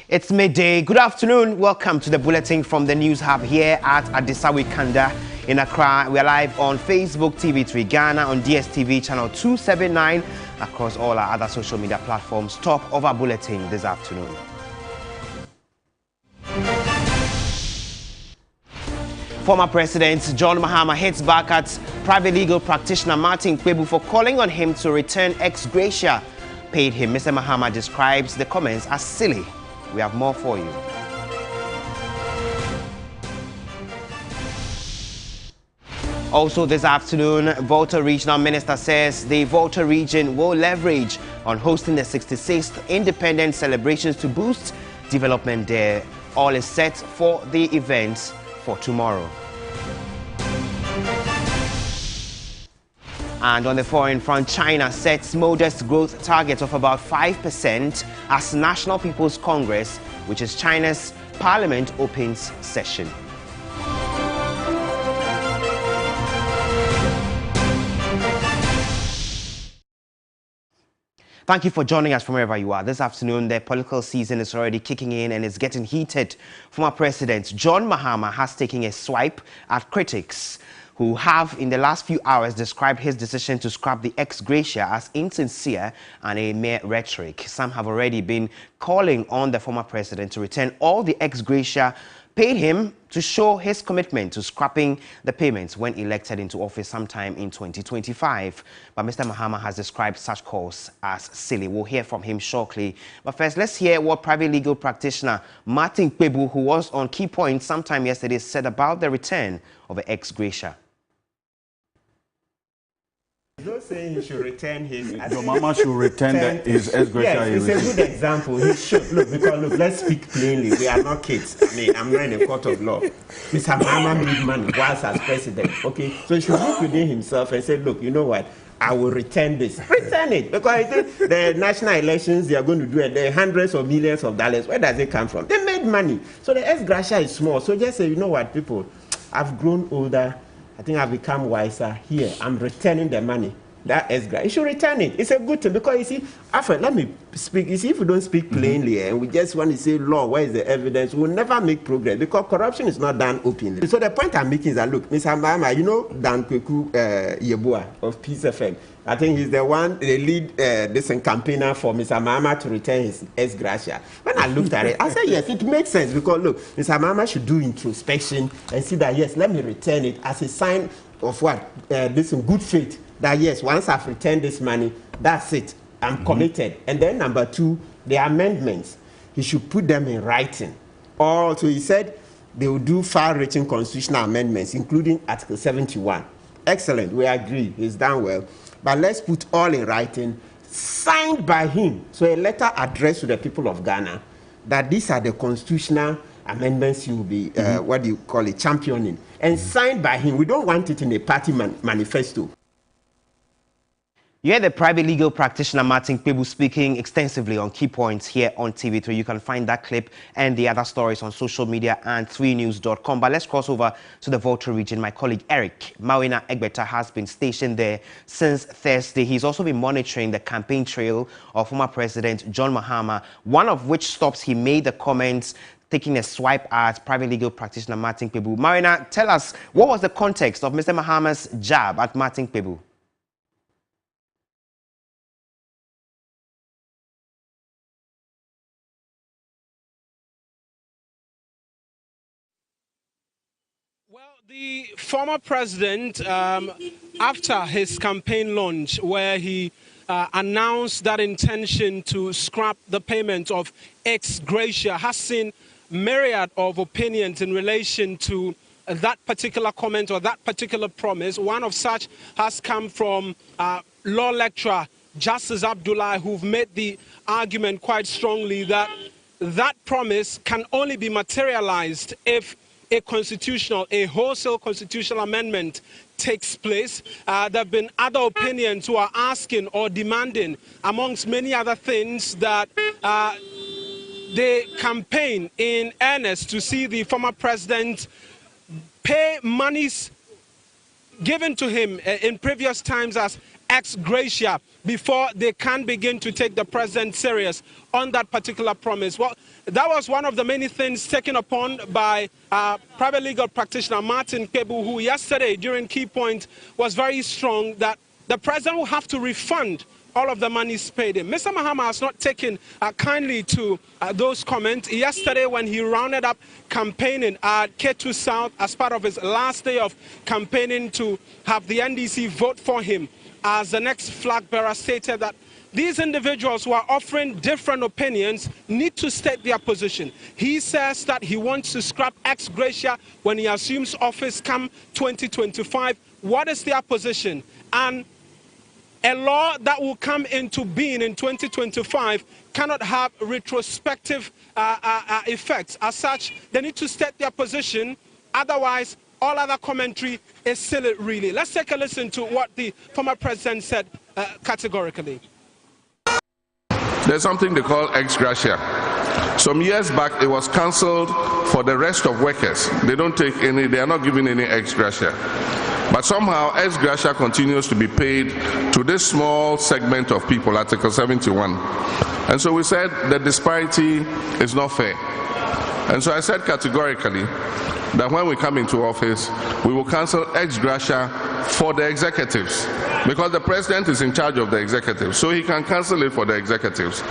It's midday. Good afternoon. Welcome to the bulletin from the News Hub here at Adisawe Kanda in Accra. We are live on Facebook, TV3 Ghana, on DSTV channel 279, across all our other social media platforms. Top of our bulletin this afternoon. Former President John Mahama hits back at private legal practitioner Martin Kpebu for calling on him to return ex gratia paid him. Mr. Mahama describes the comments as silly. We have more for you. Also this afternoon, Volta Regional Minister says the Volta region will leverage on hosting the 66th independence celebrations to boost development there. All is set for the event for tomorrow. And on the foreign front, China sets modest growth targets of about 5% as National People's Congress, which is China's parliament, opens session. Thank you for joining us from wherever you are. This afternoon, the political season is already kicking in and it's getting heated. Former President John Mahama has taken a swipe at critics who have, in the last few hours, described his decision to scrap the ex gratia as insincere and a mere rhetoric. Some have already been calling on the former president to return all the ex gratia paid him to show his commitment to scrapping the payments when elected into office sometime in 2025. But Mr. Mahama has described such calls as silly. We'll hear from him shortly. But first, let's hear what private legal practitioner Martin Kpebu, who was on Key Point sometime yesterday, said about the return of the ex gratia. He's not saying he should return his... Your mama should return his ex gratia. Yes, it's a good example. He should. Look, because look, let's speak plainly. We are not kids. I mean, I'm not in a court of law. Mr. Mahama made money whilst as president. Okay? So he should look within himself and say, look, you know what? I will return this. Return it. Because I think the national elections they are going to do, and there are hundreds of millions of dollars. Where does it come from? They made money. So the ex gratia is small. So just say, you know what, people? I've grown older. I think I've become wiser. Here, I'm returning the money. That ex gratia. You should return it. It's a good thing because, you see, Alfred, let me speak. You see, if we don't speak plainly and we just want to say law, where is the evidence, we'll never make progress because corruption is not done openly. So the point I'm making is that, look, Mr. Mahama, you know Dan Kweku Yeboah of Peace FM. I think he's the lead campaigner for Mr. Mahama to return his ex gratia. When I looked at it, I said, yes, it makes sense because, look, Mr. Mahama should do introspection and see that, yes, let me return it as a sign of what? This good faith. That, yes, once I've returned this money, that's it. I'm committed. And then number two, the amendments. He should put them in writing. Also, he said they will do far-reaching constitutional amendments, including Article 71. Excellent. We agree. He's done well. But let's put all in writing, signed by him. So a letter addressed to the people of Ghana that these are the constitutional amendments he will be, what do you call it, championing. And signed by him. We don't want it in a party manifesto. You heard the private legal practitioner Martin Kpebu speaking extensively on Key Points here on TV3. You can find that clip and the other stories on social media and 3news.com. But let's cross over to the Volta region. My colleague Eric Mawina Egbeta has been stationed there since Thursday. He's also been monitoring the campaign trail of former President John Mahama, one of which stops he made the comments taking a swipe at private legal practitioner Martin Kpebu. Mawina, tell us, what was the context of Mr. Mahama's jab at Martin Kpebu? Well, the former president, after his campaign launch, where he announced that intention to scrap the payment of ex gratia, has seen myriad of opinions in relation to that particular comment or that particular promise. One of such has come from law lecturer Justice Abdullah, who've made the argument quite strongly that that promise can only be materialized if a wholesale constitutional amendment takes place. There have been other opinions who are asking or demanding, amongst many other things, that they campaign in earnest to see the former president pay monies given to him in previous times as ex gratia before they can begin to take the president serious on that particular promise. Well, that was one of the many things taken upon by private legal practitioner Martin Kpebu, who yesterday during Key Point was very strong that the president will have to refund all of the monies paid in. Mr. Mahama has not taken kindly to those comments. Yesterday, when he rounded up campaigning at Ketu South as part of his last day of campaigning to have the NDC vote for him as the next flag bearer, stated that these individuals who are offering different opinions need to state their position. He says that he wants to scrap ex gratia when he assumes office come 2025. What is their position? And a law that will come into being in 2025 cannot have retrospective effects. As such, they need to state their position. Otherwise, all other commentary is silly, really. Let's take a listen to what the former president said categorically. There's something they call ex gratia. Some years back, it was cancelled for the rest of workers. They don't take any, they are not giving any ex gratia. But somehow, ex gratia continues to be paid to this small segment of people, Article 71. And so we said the disparity is not fair. And so I said categorically that when we come into office, we will cancel ex gratia for the executives, because the president is in charge of the executives, so he can cancel it for the executives.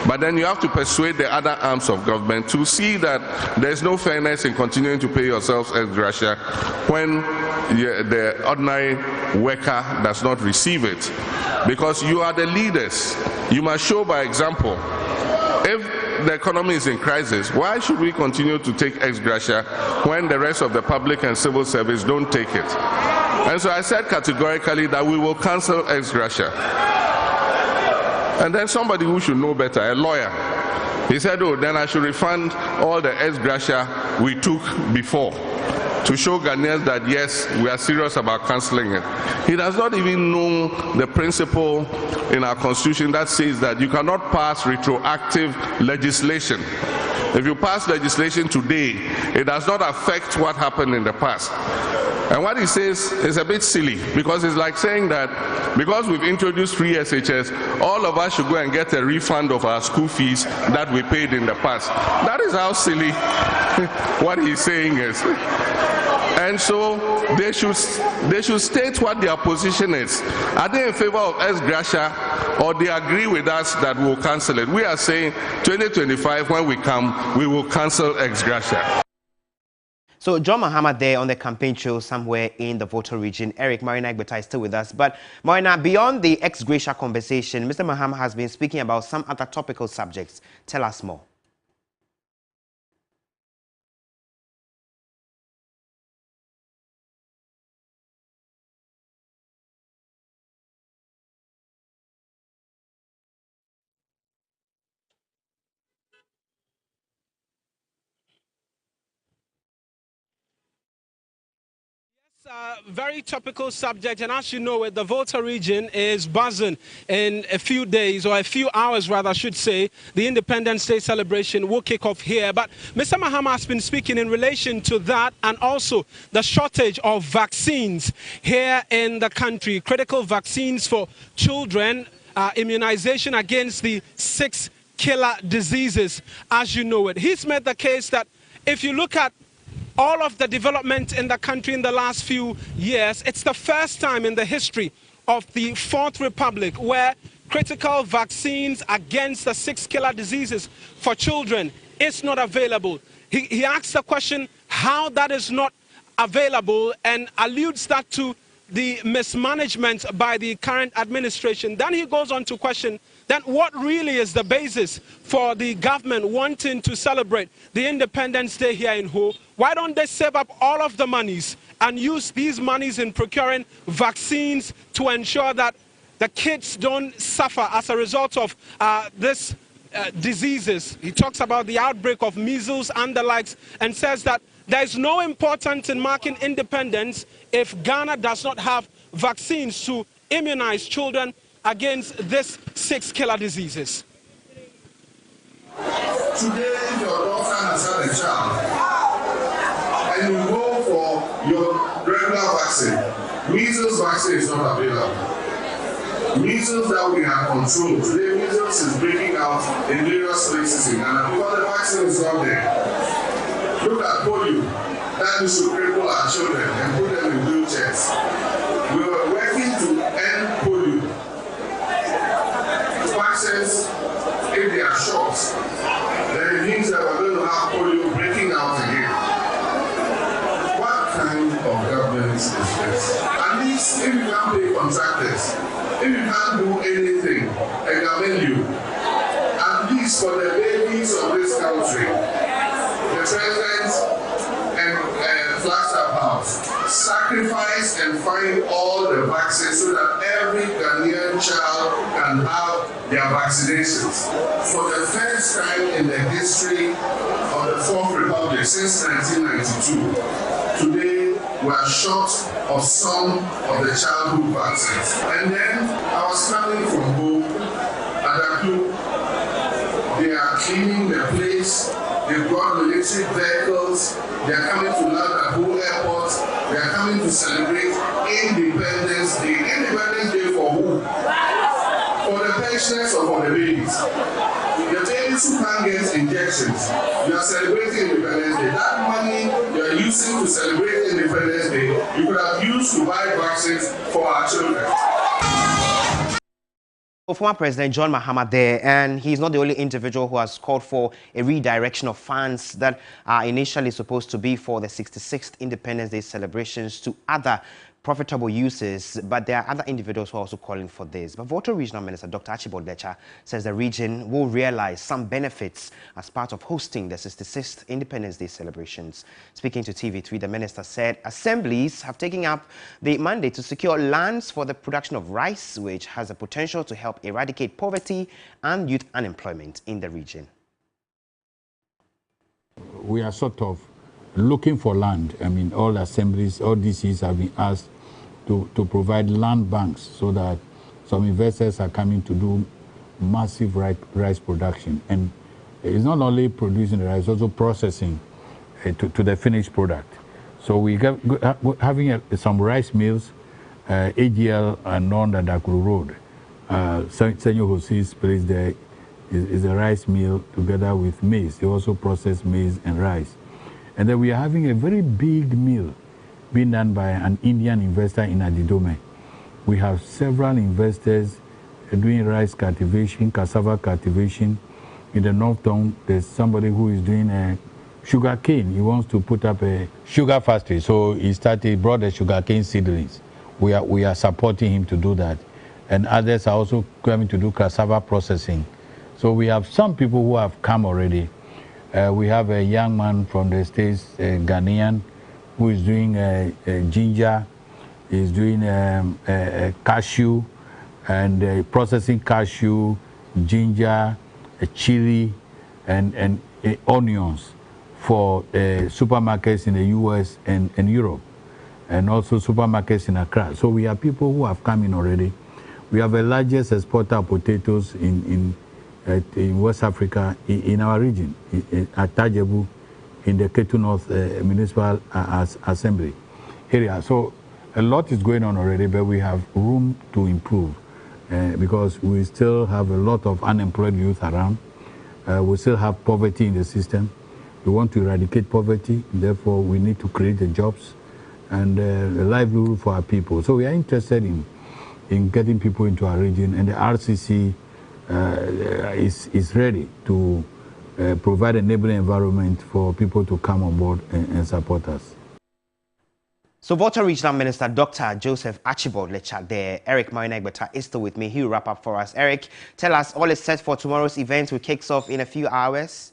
But then you have to persuade the other arms of government to see that there's no fairness in continuing to pay yourselves ex gratia when the ordinary worker does not receive it. Because you are the leaders. You must show by example. If the economy is in crisis, why should we continue to take ex gratia when the rest of the public and civil service don't take it? And so I said categorically that we will cancel ex gratia. And then somebody who should know better, a lawyer, he said, oh, then I should refund all the ex gratia we took before, to show Ghanaians that yes, we are serious about cancelling it. He does not even know the principle in our constitution that says that you cannot pass retroactive legislation. If you pass legislation today, it does not affect what happened in the past. And what he says is a bit silly, because it's like saying that because we've introduced free SHS, all of us should go and get a refund of our school fees that we paid in the past. That is how silly what he's saying is. And so they should state what their position is. Are they in favor of ex gratia, or they agree with us that we'll cancel it? We are saying 2025, when we come, we will cancel ex gratia. So John Mahama there on the campaign trail somewhere in the Volta region. Eric, Marina Egbeta is still with us. But Marina, beyond the ex gratia conversation, Mr. Mahama has been speaking about some other topical subjects. Tell us more. Very topical subject, and as you know, the Volta region is buzzing. In a few days, or a few hours rather, I should say, the Independence Day celebration will kick off here. But Mr. Mahama has been speaking in relation to that, and also the shortage of vaccines here in the country, critical vaccines for children, immunization against the 6 killer diseases, as you know it. He's made the case that if you look at all of the development in the country in the last few years, it's the first time in the history of the Fourth Republic where critical vaccines against the 6 killer diseases for children is not available. He asks the question how that is not available and alludes that to the mismanagement by the current administration. Then he goes on to question then what really is the basis for the government wanting to celebrate the Independence Day here in Ho? Why don't they save up all of the monies and use these monies in procuring vaccines to ensure that the kids don't suffer as a result of this diseases? He talks about the outbreak of measles and the likes, and says that there is no importance in marking independence if Ghana does not have vaccines to immunize children against these 6 killer diseases. Today, if your daughter has had a child and you go for your regular vaccine, measles vaccine is not available. Measles that we have controlled. Today, measles is breaking out in various places in Ghana because the vaccine is not there. Look at polio. That used to cripple our children and put them in wheelchairs. We were working to end polio. Vaccines, if they are short, then it means that we're going to have polio breaking out again. What kind of government is this? At least if you can't pay contractors, if you can't do anything, I commend you. At least for the babies of this country, the president and Flagstaff House sacrifice and find all the vaccines so that every Ghanaian child can have their vaccinations. For the first time in the history of the Fourth Republic since 1992, today we are short of some of the childhood vaccines. And then I was coming from home at Aklu. They are cleaning the place. They brought military vehicles. They are coming to London Airport. They are coming to celebrate Independence Day. Independence Day for who? For the pensioners or for the babies? The babies who can't get injections. You are celebrating Independence Day. That money you are using to celebrate Independence Day, you could have used to buy vaccines for our children. Former President John Mahama there, and he's not the only individual who has called for a redirection of funds that are initially supposed to be for the 66th Independence Day celebrations to other profitable uses, but there are other individuals who are also calling for this. But Volta Regional Minister Dr. Archibald Letcher says the region will realize some benefits as part of hosting the 66th Independence Day celebrations. Speaking to TV3, the minister said assemblies have taken up the mandate to secure lands for the production of rice, which has the potential to help eradicate poverty and youth unemployment in the region. We are sort of looking for land. I mean, all assemblies, all DCs have been asked to provide land banks so that some investors are coming to do massive rice production. And it's not only producing the rice, also processing to the finished product. So we having some rice mills, AGL and on the Dakuru Road. Senor Jose's place there is a rice mill together with maize. They also process maize and rice. And then we are having a very big mill being done by an Indian investor in Adidome. We have several investors doing rice cultivation, cassava cultivation. In the North Town, there's somebody who is doing sugar cane. He wants to put up a sugar factory. So he brought the sugar cane seedlings. We are supporting him to do that. And others are also coming to do cassava processing. So we have some people who have come already. We have a young man from the States, Ghanaian, who is doing ginger, is doing cashew, and processing cashew, ginger, chili, and onions for supermarkets in the US and Europe, and also supermarkets in Accra. So we have people who have come in already. We have the largest exporter of potatoes in West Africa, in our region, at Tajebu, in the Ketu North Municipal Assembly area. So a lot is going on already, but we have room to improve because we still have a lot of unemployed youth around. We still have poverty in the system. We want to eradicate poverty, therefore we need to create the jobs and a livelihood for our people. So we are interested in getting people into our region, and the RCC is ready to provide a enabling environment for people to come on board and support us. So Volta Regional Minister Dr. Joseph Archibald Letcher there. Eric Marina-Egbeta is still with me. He will wrap up for us. Eric, tell us all is set for tomorrow's event, which kicks off in a few hours.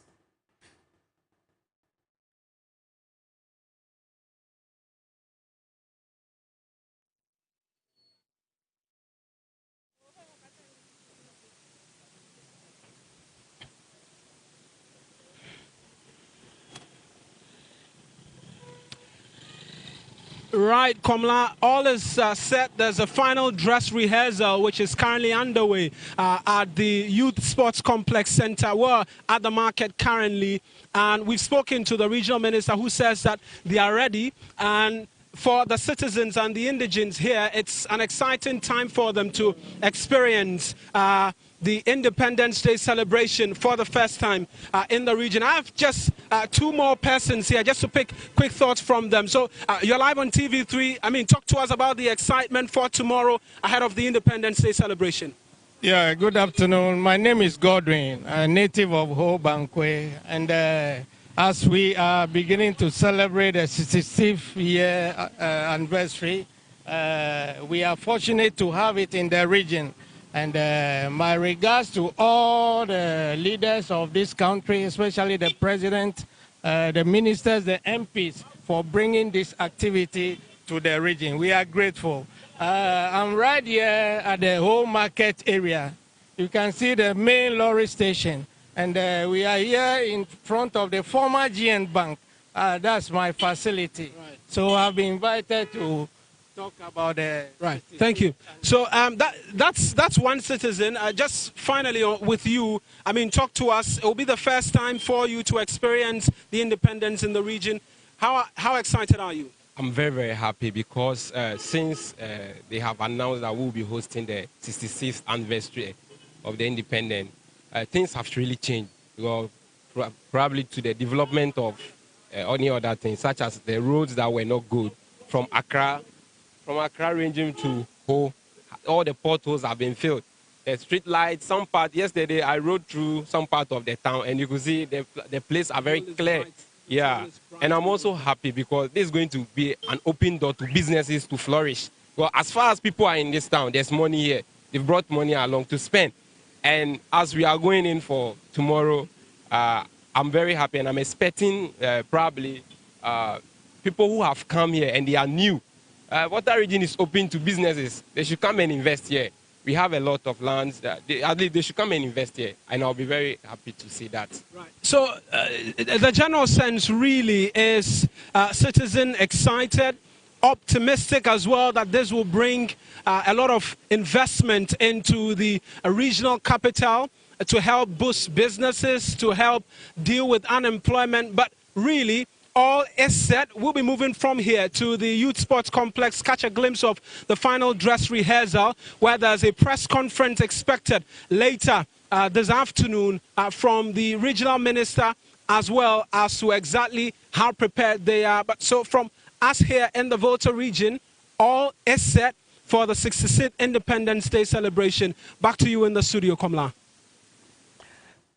Right, Komla, all is set. There's a final dress rehearsal which is currently underway at the Youth Sports Complex Center. We're at the market currently, and we've spoken to the regional minister who says that they are ready, and for the citizens and the indigents here, it's an exciting time for them to experience the Independence Day celebration for the first time in the region. I have just two more persons here just to pick quick thoughts from them. So you're live on TV3. I mean, talk to us about the excitement for tomorrow ahead of the Independence Day celebration. Yeah, good afternoon. My name is Godwin, a native of Hobankwe, and as we are beginning to celebrate the 66th year anniversary, we are fortunate to have it in the region. And my regards to all the leaders of this country, especially the president, the ministers, the MPs, for bringing this activity to the region. We are grateful. I'm right here at the whole market area. You can see the main lorry station. And we are here in front of the former GN Bank. That's my facility. Right. So I've been invited to talk about the... Right, thank you. So that's one citizen. Just finally with you, I mean, talk to us. It will be the first time for you to experience the independence in the region. How excited are you? I'm very, very happy because since they have announced that we'll be hosting the 66th anniversary of the independence, things have really changed. Well, probably to the development of any other things, such as the roads that were not good from Accra ranging to Ho. All the potholes have been filled. The street lights, some part, yesterday I rode through some part of the town and you could see the place are very clear. Yeah, and I'm also happy because this is going to be an open door to businesses to flourish. Well, as far as people are in this town, there's money here. They've brought money along to spend. And as we are going in for tomorrow, I'm very happy and I'm expecting probably people who have come here and they are new. Volta region is open to businesses. They should come and invest here. We have a lot of lands that at least they should come and invest here, and I'll be very happy to see that. Right. So the general sense really is citizen excited, optimistic as well that this will bring a lot of investment into the regional capital to help boost businesses, to help deal with unemployment, but really all is set. We'll be moving from here to the Youth Sports Complex, catch a glimpse of the final dress rehearsal, where there's a press conference expected later this afternoon from the regional minister, as well as to exactly how prepared they are. But so from us here in the Volta region, all is set for the 66th Independence Day celebration. Back to you in the studio, Komla.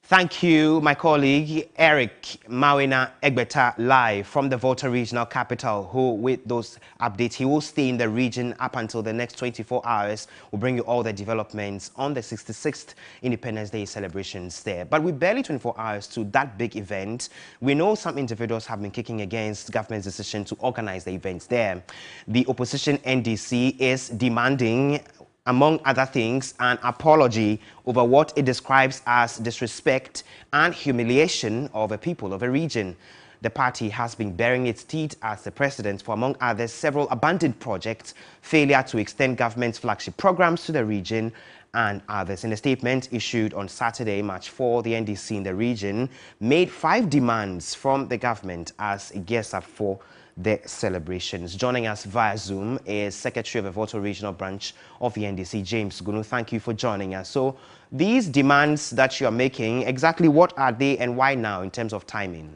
Thank you, my colleague Eric Mawina Egbeta, live from the Volta regional capital, who with those updates, he will stay in the region up until the next 24 hours. We'll bring you all the developments on the 66th Independence Day celebrations there. But with barely 24 hours to that big event, we know some individuals have been kicking against government's decision to organize the events there. The opposition NDC is demanding, among other things, an apology over what it describes as disrespect and humiliation of the people of a region. The party has been bearing its teeth as the precedent for, among others, several abandoned projects, failure to extend government's flagship programs to the region, and others. In a statement issued on Saturday, March 4, the NDC in the region made 5 demands from the government as it gears up for the celebrations. Joining us via Zoom is Secretary of the Volta Regional Branch of the NDC, James Gunu. Thank you for joining us. So these demands that you are making, exactly what are they and why now in terms of timing?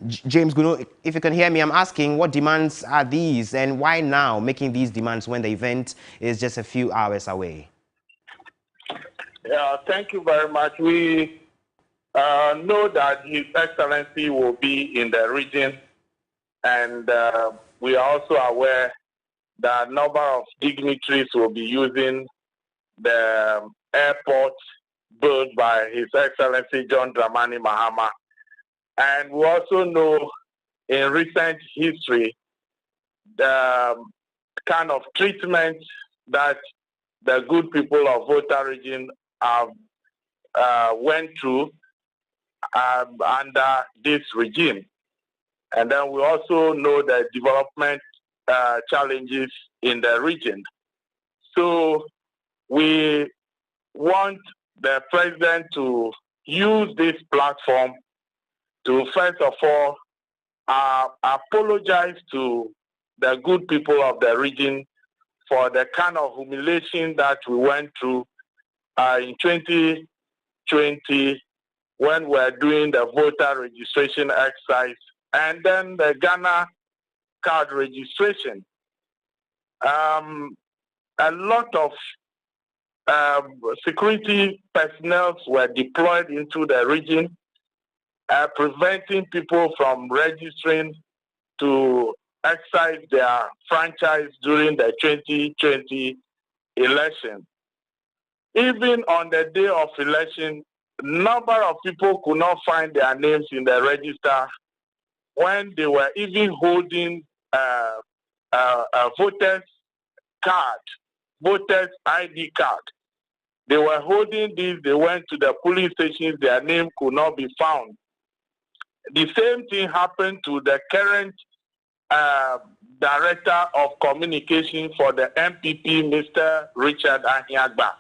James Gunu, if you can hear me, I'm asking what demands are these and why now making these demands when the event is just a few hours away? Yeah, thank you very much. We know that His Excellency will be in the region, and we are also aware that a number of dignitaries will be using the airport built by His Excellency John Dramani Mahama. And we also know in recent history the kind of treatment that the good people of Volta region have went through under this regime. And then we also know the development challenges in the region. So we want the president to use this platform to first of all apologize to the good people of the region for the kind of humiliation that we went through in 2020 when we were doing the voter registration exercise and then the Ghana card registration. A lot of security personnel were deployed into the region, preventing people from registering to exercise their franchise during the 2020 election. Even on the day of election, number of people could not find their names in the register when they were even holding a voter's card, voter's ID card. They were holding these, they went to the police stations, their name could not be found. The same thing happened to the current Director of Communication for the MPP, Mr. Richard Ahiagba.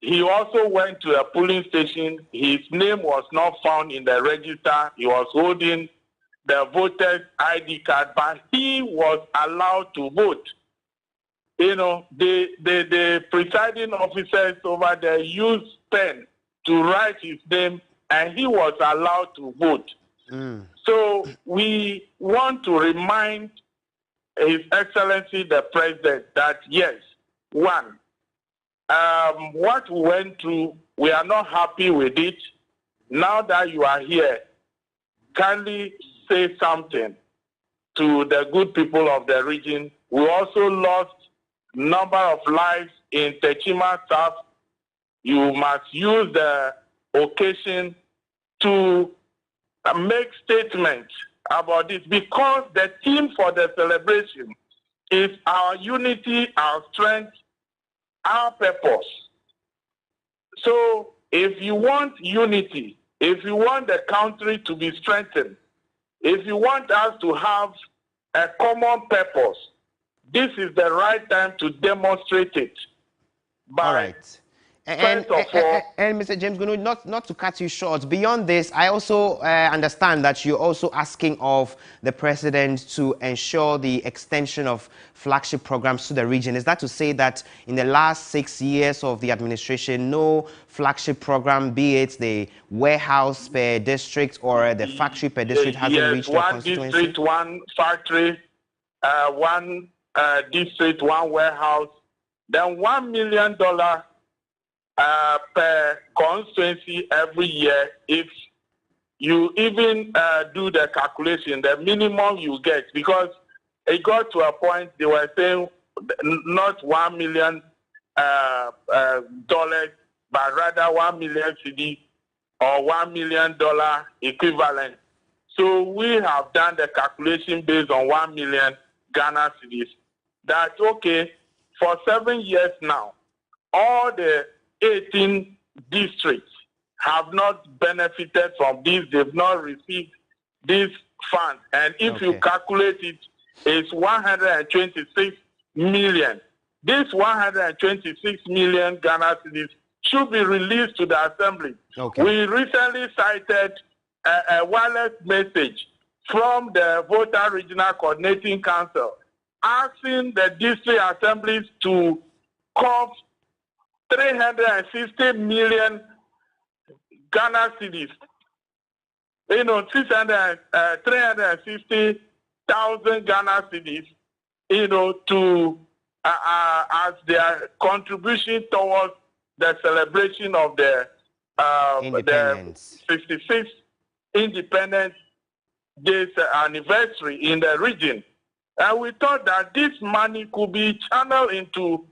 He also went to a polling station. His name was not found in the register. He was holding the voter's ID card, but he was allowed to vote. You know, the presiding officers over there used pen to write his name, and he was allowed to vote. So we want to remind His Excellency the President that yes, one, what we went through, we are not happy with it. Now that you are here, kindly say something to the good people of the region. We also lost number of lives in Techima South. You must use the occasion to make statements about this, because the theme for the celebration is our unity, our strength, our purpose. So if you want unity, if you want the country to be strengthened, if you want us to have a common purpose, this is the right time to demonstrate it. All right. And Mr. James Gunu, not to cut you short, beyond this, I also understand that you're also asking of the president to ensure the extension of flagship programs to the region. Is that to say that in the last 6 years of the administration, no flagship program, be it the warehouse per district or the factory per district, hasn't reached the constituency? One district, one factory, one district, one warehouse, then $1 million per constituency every year. If you even do the calculation, the minimum you get, because it got to a point they were saying not $1 million dollars, but rather 1 million cedi or $1 million equivalent. So we have done the calculation based on 1 million Ghana cedis. That's okay. For 7 years now, all the 18 districts have not benefited from this. They've not received this fund. And if you calculate it, it's 126 million. This 126 million Ghana cedis should be released to the Assembly. We recently cited a wireless message from the Voter Regional Coordinating Council asking the district assemblies to cover 360 million Ghana cedis, 360,000 Ghana cedis, to as their contribution towards the celebration of the 66th Independence Day anniversary in the region. And we thought that this money could be channeled into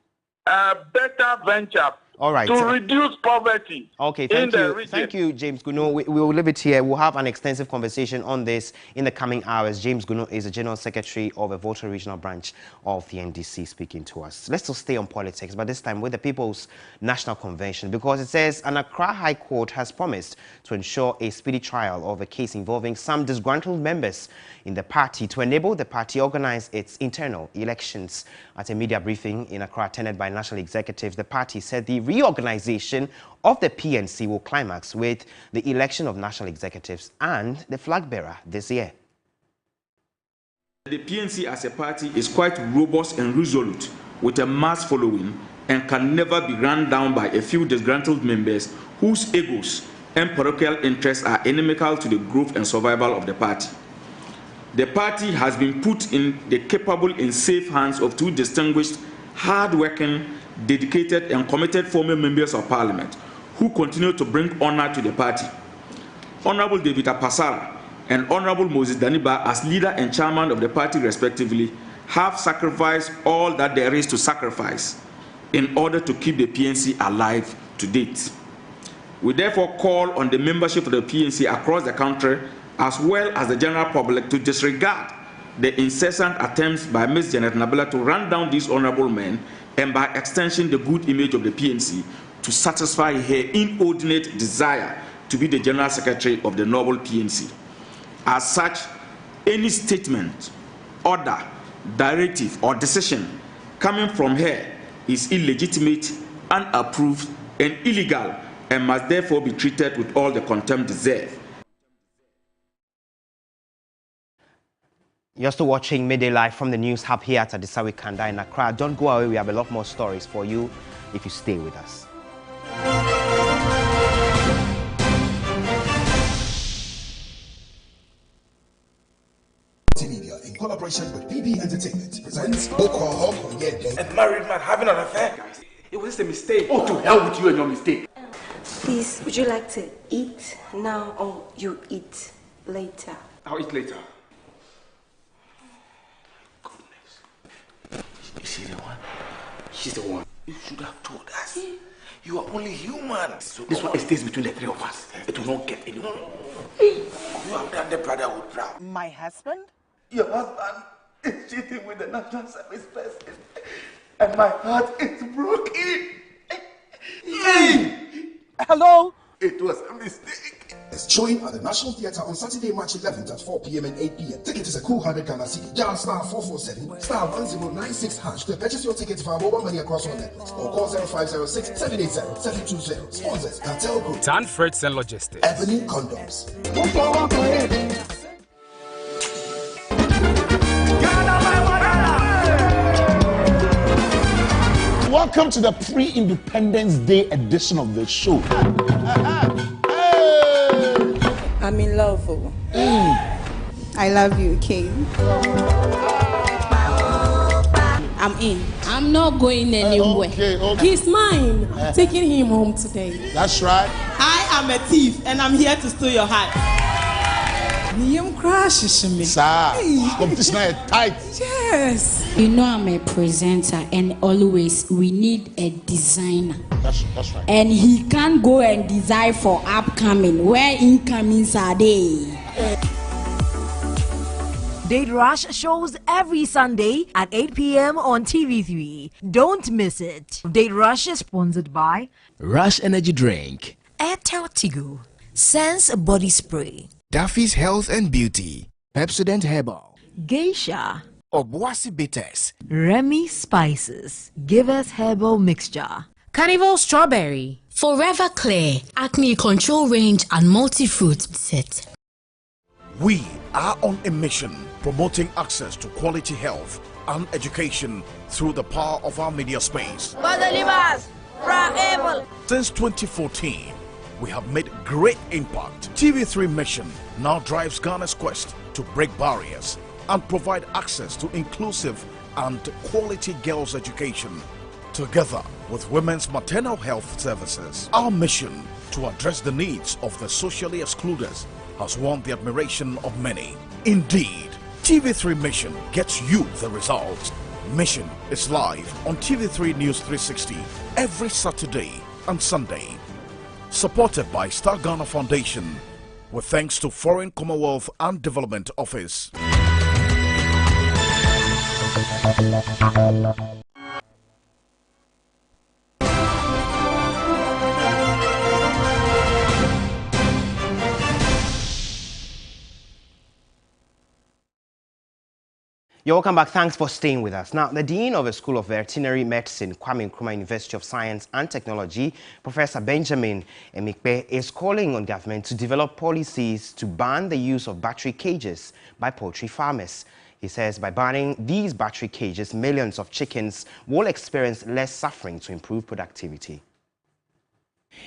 a better venture to reduce poverty in the region. Thank you, James Gunu. We will leave it here. We'll have an extensive conversation on this in the coming hours. James Gunu is the General Secretary of a Voter Regional Branch of the NDC speaking to us. Let's still stay on politics, but this time with the People's National Convention, because it says an Accra High Court has promised to ensure a speedy trial of a case involving some disgruntled members in the party to enable the party organize its internal elections. At a media briefing in Accra attended by national executives, the party said the reorganization of the PNC will climax with the election of national executives and the flag bearer this year. The PNC as a party is quite robust and resolute with a mass following and can never be run down by a few disgruntled members whose egos and parochial interests are inimical to the growth and survival of the party. The party has been put in the capable and safe hands of two distinguished, hard-working, dedicated and committed former members of parliament who continue to bring honor to the party. Honorable David Apasara and Honorable Moses Daniba, as leader and chairman of the party respectively, have sacrificed all that there is to sacrifice in order to keep the PNC alive to date. We therefore call on the membership of the PNC across the country as well as the general public to disregard the incessant attempts by Ms. Janet Nabila to run down these honorable men and by extension the good image of the PNC to satisfy her inordinate desire to be the General Secretary of the noble PNC. As such, any statement, order, directive, or decision coming from her is illegitimate, unapproved, and illegal, and must therefore be treated with all the contempt deserved. You're still watching Midday Live from the News Hub here at Adisawe Kanda in Accra. Don't go away, we have a lot more stories for you if you stay with us. Media, in collaboration with PB Entertainment, presents Boko Haram. A married man having an affair? Guys, it was just a mistake. Oh, to hell with you and your mistake. Please, would you like to eat now or you eat later? I'll eat later. Is she the one? She's the one. You should have told us. You are only human. So this one stays between the three of us. It will not get anyone. You have done the brotherhood proud. My husband? Your husband is cheating with the National Service person. And my heart is broken. Hello? It was a mistake. It's showing at the National Theatre on Saturday, March 11th at 4 p.m. and 8 p.m. Ticket is a cool 100 Ghana cedi. Dial star 447 star 1096 hash to purchase your tickets via mobile money across all networks or call 0506 780 720. Sponsors Cartel Group, Tanfreds and Logistics, Avenue Condoms. Welcome to the pre-Independence Day edition of the show. I'm in love. I love you, King. I'm in. I'm not going anywhere. Okay. He's mine. Taking him home today. That's right. I am a thief and I'm here to steal your heart. Sir, competition is tight. Yes. You know I'm a presenter and always we need a designer. That's right. And he can't go and design for upcoming. Where incomings are they? Date Rush shows every Sunday at 8 p.m. on TV3. Don't miss it. Date Rush is sponsored by Rush Energy Drink, Airtel Tigo, Sense Body Spray, Duffy's Health and Beauty, Pepsodent Herbal, Geisha, Obuasi Bitters, Remy Spices, Give Us Herbal Mixture, Carnival Strawberry, Forever Clear, Acne Control Range and Multi-Fruit Set. We are on a mission promoting access to quality health and education through the power of our media space. Since 2014, we have made great impact. TV3 mission now drives Ghana's quest to break barriers and provide access to inclusive and quality girls' education, together with women's maternal health services. Our mission to address the needs of the socially excluded has won the admiration of many. Indeed, TV3 Mission gets you the results. Mission is live on TV3 News 360 every Saturday and Sunday. Supported by Star Ghana Foundation, with thanks to Foreign Commonwealth and Development Office. You're welcome back. Thanks for staying with us. Now, the Dean of the School of Veterinary Medicine, Kwame Nkrumah University of Science and Technology, Professor Benjamin Emikpe, is calling on government to develop policies to ban the use of battery cages by poultry farmers. He says by banning these battery cages, millions of chickens will experience less suffering to improve productivity.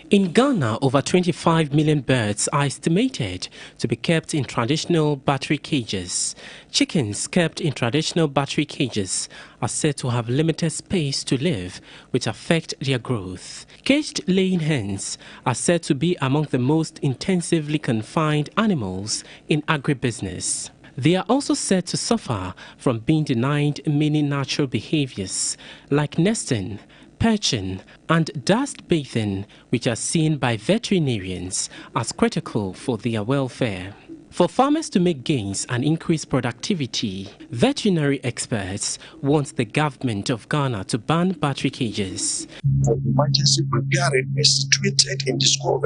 In Ghana, over 25 million birds are estimated to be kept in traditional battery cages. Chickens kept in traditional battery cages are said to have limited space to live, which affect their growth. Caged laying hens are said to be among the most intensively confined animals in agribusiness. They are also said to suffer from being denied many natural behaviors like nesting, perching and dust bathing, which are seen by veterinarians as critical for their welfare. For farmers to make gains and increase productivity, veterinary experts want the government of Ghana to ban battery cages. Emergency preparing is situated in the School of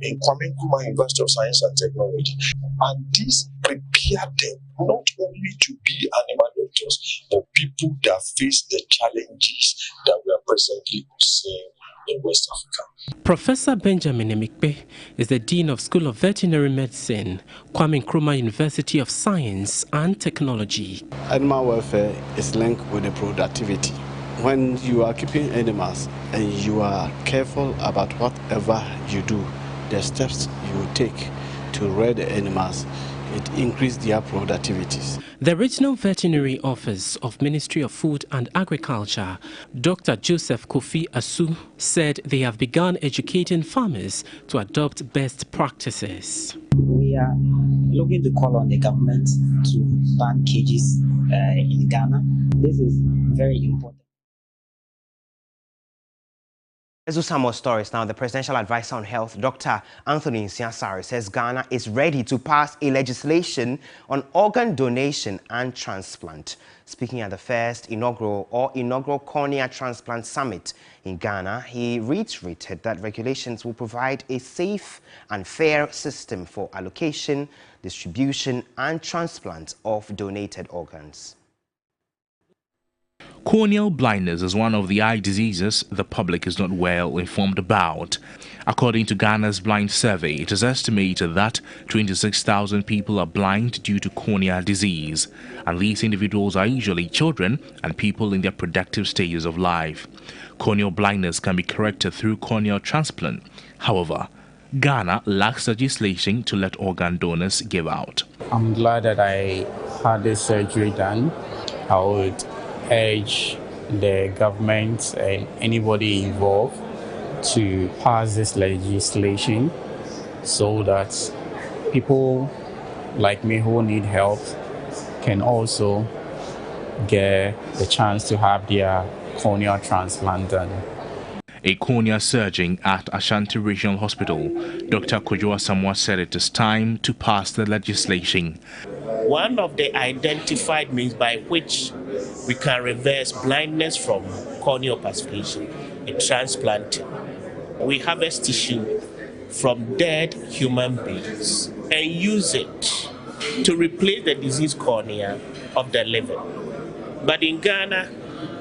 in Kwame Nkrumah University of Science and Technology, and this prepared them not only to be animal doctors, but people that face the challenges that we are presently seeing in West Africa. Professor Benjamin Emikpe is the Dean of School of Veterinary Medicine, Kwame Nkrumah University of Science and Technology. Animal welfare is linked with the productivity. When you are keeping animals and you are careful about whatever you do, the steps you take to rear the animals, it increased their productivities. The Regional Veterinary Office of Ministry of Food and Agriculture, Dr. Joseph Kofi Asu, said they have begun educating farmers to adopt best practices. We are looking to call on the government to ban cages in Ghana. This is very important. Let's do some more stories now. The Presidential Advisor on Health, Dr. Anthony Nsiah-Sarr, says Ghana is ready to pass a legislation on organ donation and transplant. Speaking at the first inaugural cornea transplant summit in Ghana, he reiterated that regulations will provide a safe and fair system for allocation, distribution and transplant of donated organs. Corneal blindness is one of the eye diseases the public is not well informed about. According to Ghana's Blind Survey, it is estimated that 26,000 people are blind due to corneal disease, and these individuals are usually children and people in their productive stages of life. Corneal blindness can be corrected through corneal transplant. However, Ghana lacks legislation to let organ donors give out. I'm glad that I had this surgery done. I would urge the government and anybody involved to pass this legislation so that people like me who need help can also get the chance to have their corneal transplant done. A cornea surgeon at Ashanti Regional Hospital, Dr. Kojo Asamoah, said it is time to pass the legislation. One of the identified means by which we can reverse blindness from corneal opacification is transplanting. We harvest tissue from dead human beings and use it to replace the diseased cornea of the living. But in Ghana,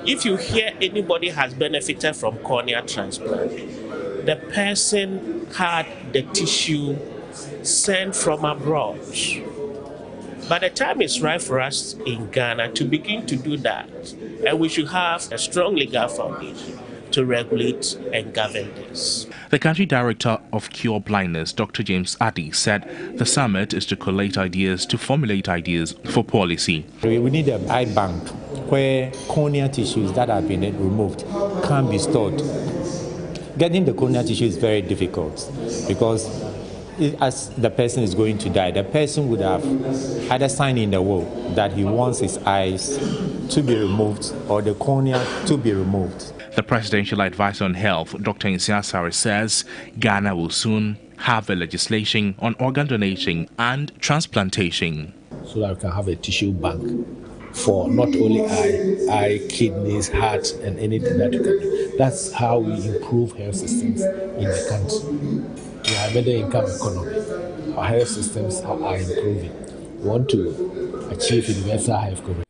if you hear anybody has benefited from cornea transplant, the person had the tissue sent from abroad. But the time is right for us in Ghana to begin to do that, and we should have a strong legal foundation to regulate and govern this. The country director of Cure Blindness, Dr. James Addy, said the summit is to collate ideas to formulate ideas for policy. We need an eye bank where corneal tissues that have been removed can be stored. Getting the corneal tissue is very difficult because as the person is going to die, the person would have had a sign in the will that he wants his eyes to be removed or the cornea to be removed. The Presidential Advisor on Health, Dr. Nsiah-Sarr, says Ghana will soon have a legislation on organ donation and transplantation. So that we can have a tissue bank for not only eye, kidneys, heart, and anything that you can do. That's how we improve health systems in the country. We have a better income economy. Our health systems are improving. We want to achieve universal health coverage.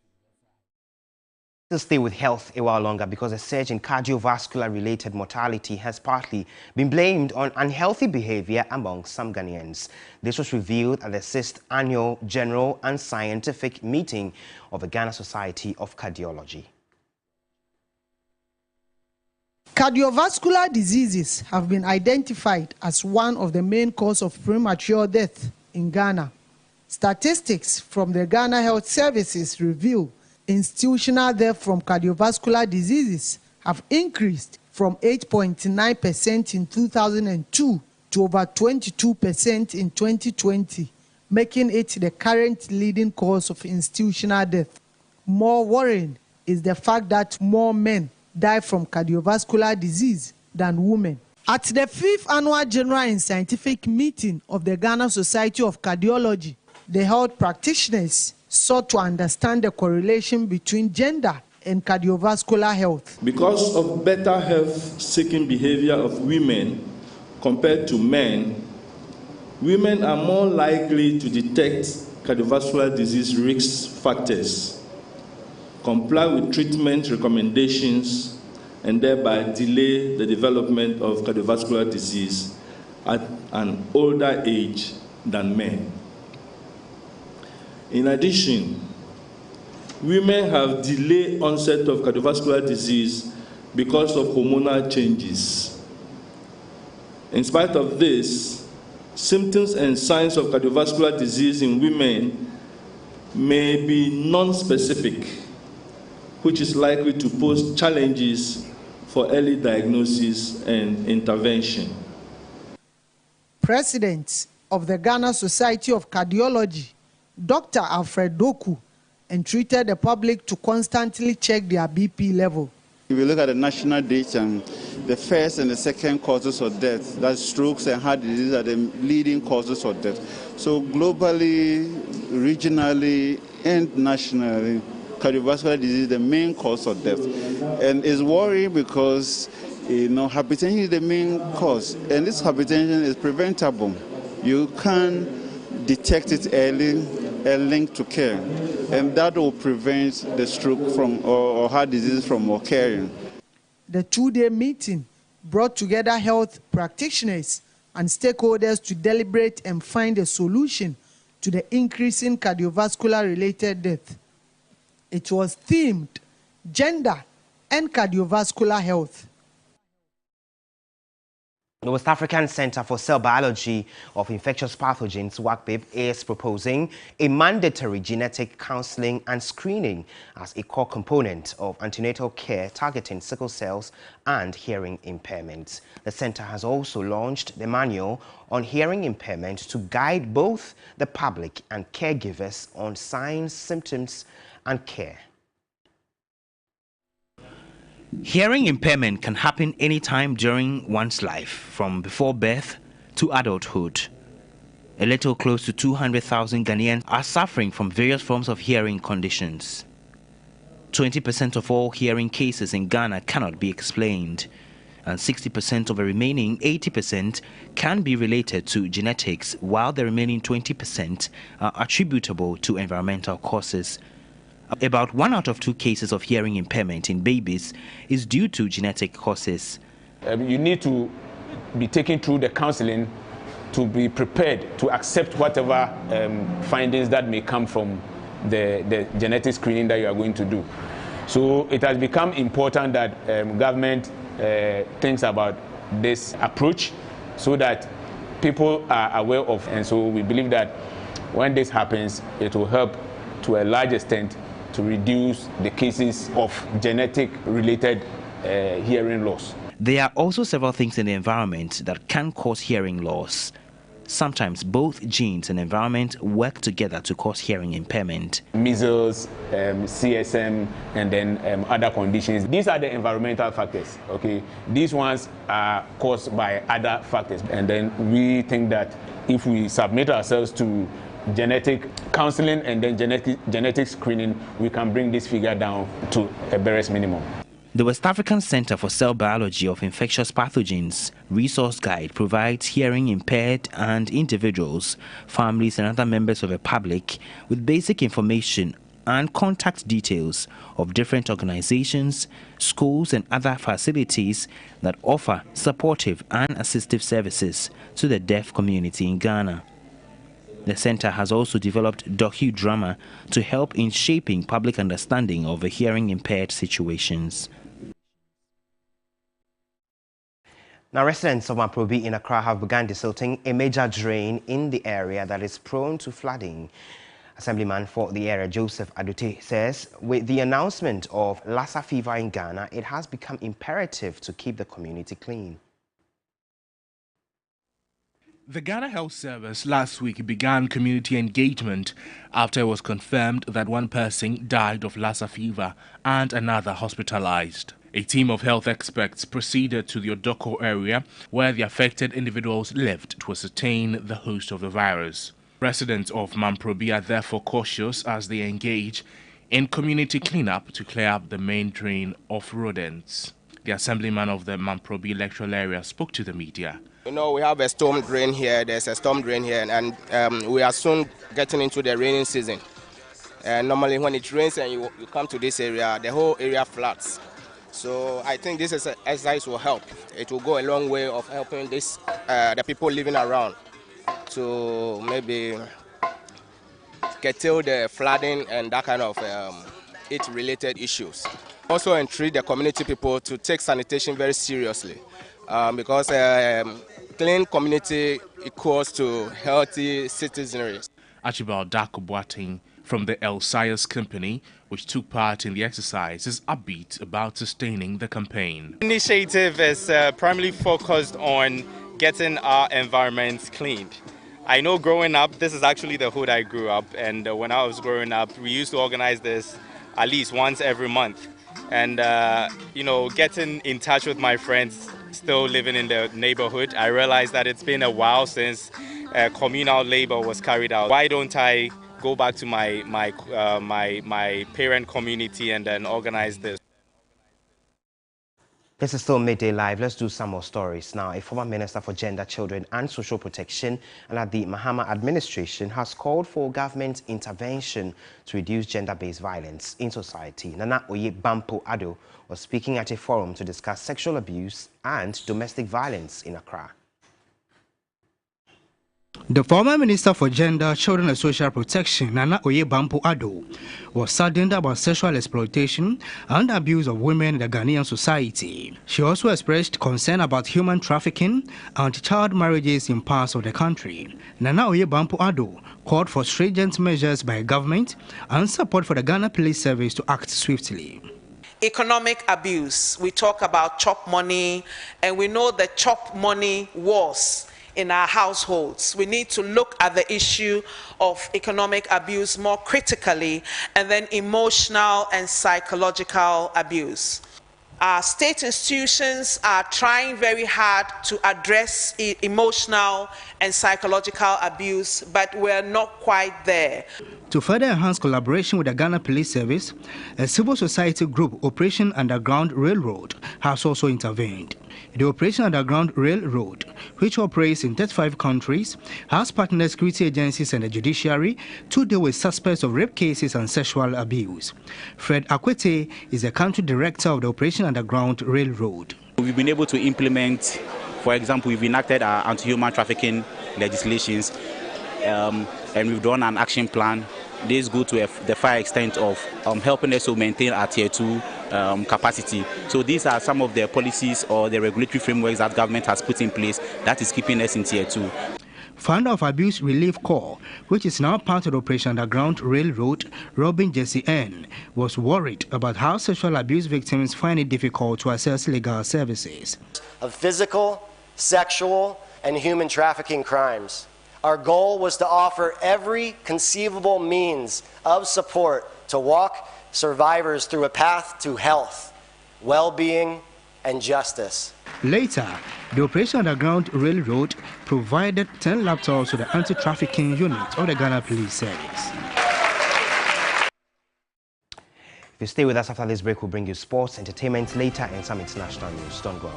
To stay with health a while longer because a surge in cardiovascular-related mortality has partly been blamed on unhealthy behavior among some Ghanaians. This was revealed at the 6th Annual General and Scientific Meeting of the Ghana Society of Cardiology. Cardiovascular diseases have been identified as one of the main causes of premature death in Ghana. Statistics from the Ghana Health Services reveal institutional death from cardiovascular diseases have increased from 8.9% in 2002 to over 22% in 2020, making it the current leading cause of institutional death. More worrying is the fact that more men die from cardiovascular disease than women. At the 5th Annual General and Scientific Meeting of the Ghana Society of Cardiology, the health practitioners sought to understand the correlation between gender and cardiovascular health. Because of better health-seeking behavior of women compared to men, women are more likely to detect cardiovascular disease risk factors, comply with treatment recommendations, and thereby delay the development of cardiovascular disease at an older age than men. In addition, women have delayed onset of cardiovascular disease because of hormonal changes. In spite of this, symptoms and signs of cardiovascular disease in women may be non-specific, which is likely to pose challenges for early diagnosis and intervention. President of the Ghana Society of Cardiology, Dr. Alfred Doku, entreated the public to constantly check their BP level. If you look at the national data, the first and the second causes of death, that's strokes and heart disease, are the leading causes of death. So globally, regionally, and nationally, cardiovascular disease is the main cause of death. And it's worrying because hypertension is the main cause, and this hypertension is preventable. You can detect it early and link to care, and that will prevent the stroke from or heart disease from occurring. The two-day meeting brought together health practitioners and stakeholders to deliberate and find a solution to the increasing cardiovascular-related death. It was themed Gender and Cardiovascular Health. The West African Center for Cell Biology of Infectious Pathogens, WACBIP, is proposing a mandatory genetic counseling and screening as a core component of antenatal care targeting sickle cells and hearing impairment. The center has also launched the manual on hearing impairment to guide both the public and caregivers on signs, symptoms, and care. Hearing impairment can happen anytime during one's life, from before birth to adulthood. A little close to 200,000 Ghanaians are suffering from various forms of hearing conditions. 20% of all hearing cases in Ghana cannot be explained, and 60% of the remaining 80% can be related to genetics, while the remaining 20% are attributable to environmental causes. About 1 out of 2 cases of hearing impairment in babies is due to genetic causes. You need to be taken through the counseling to be prepared to accept whatever findings that may come from the genetic screening that you are going to do. So it has become important that government thinks about this approach so that people are aware of, and so we believe that when this happens, it will help to a large extent to reduce the cases of genetic-related hearing loss. There are also several things in the environment that can cause hearing loss. Sometimes both genes and environment work together to cause hearing impairment. Measles, CSM, and then other conditions. These are the environmental factors, okay? These ones are caused by other factors. And then we think that if we submit ourselves to genetic counseling and then genetic screening, we can bring this figure down to a barest minimum. The West African Center for Cell Biology of Infectious Pathogens resource guide provides hearing impaired and individuals, families and other members of the public with basic information and contact details of different organizations, schools and other facilities that offer supportive and assistive services to the deaf community in Ghana. The center has also developed docudrama to help in shaping public understanding of the hearing impaired situations. Now, residents of Mamprobi in Accra have begun desilting a major drain in the area that is prone to flooding. Assemblyman for the area, Joseph Adute, says with the announcement of Lassa fever in Ghana, it has become imperative to keep the community clean. The Ghana Health Service last week began community engagement after it was confirmed that one person died of Lassa fever and another hospitalized. A team of health experts proceeded to the Odoko area where the affected individuals lived to ascertain the host of the virus. Residents of Mamprobi are therefore cautious as they engage in community cleanup to clear up the main drain of rodents. The assemblyman of the Mamprobi electoral area spoke to the media. You know, we have a storm drain here, there's a storm drain here, and we are soon getting into the raining season. And normally when it rains and you come to this area, the whole area floods. So I think this exercise will help. It will go a long way of helping the people living around to maybe curtail the flooding and that kind of it-related issues. Also entreat the community people to take sanitation very seriously because clean community equals to healthy citizenry. Archibald Dako Boateng from the El Sayers Company, which took part in the exercise, is upbeat about sustaining the campaign. The initiative is primarily focused on getting our environments cleaned. I know growing up, this is actually the hood I grew up, and when I was growing up, we used to organize this at least once every month. And, you know, getting in touch with my friends still living in the neighborhood, I realized that it's been a while since communal labor was carried out. Why don't I go back to my parent community and then organize this? This is still Midday Live. Let's do some more stories. Now, a former Minister for Gender, Children and Social Protection and at the Mahama administration has called for government intervention to reduce gender-based violence in society. Nana Oye Bampo Ado was speaking at a forum to discuss sexual abuse and domestic violence in Accra. The former Minister for Gender, Children and Social Protection, Nana Oye Bampo Ado, was saddened about sexual exploitation and abuse of women in the Ghanaian society. She also expressed concern about human trafficking and child marriages in parts of the country. Nana Oye Bampo Ado called for stringent measures by government and support for the Ghana Police Service to act swiftly. Economic abuse, we talk about chop money, and we know that chop money wars in our households. We need to look at the issue of economic abuse more critically, and then emotional and psychological abuse. Our state institutions are trying very hard to address emotional and psychological abuse, but we're not quite there. To further enhance collaboration with the Ghana Police Service, a civil society group, Operation Underground Railroad, has also intervened. The Operation Underground Railroad, which operates in 35 countries, has partnered security agencies and the judiciary to deal with suspects of rape cases and sexual abuse. Fred Akwete is the country director of the Operation Underground Railroad. We've been able to implement, for example, we've enacted our anti-human trafficking legislations, and we've done an action plan. This goes to the far extent of helping us to maintain our Tier 2 capacity. So these are some of the policies or the regulatory frameworks that government has put in place that is keeping us in Tier 2. Founder of Abuse Relief Corps, which is now part of the Operation Underground Railroad, Robin Jesse N., was worried about how sexual abuse victims find it difficult to access legal services. Of physical, sexual, and human trafficking crimes. Our goal was to offer every conceivable means of support to walk survivors through a path to health, well-being, and justice. Later, the Operation Underground Railroad provided 10 laptops to the anti-trafficking unit of the Ghana Police Service. If you stay with us after this break, we'll bring you sports, entertainment later, and some international news. Don't go away.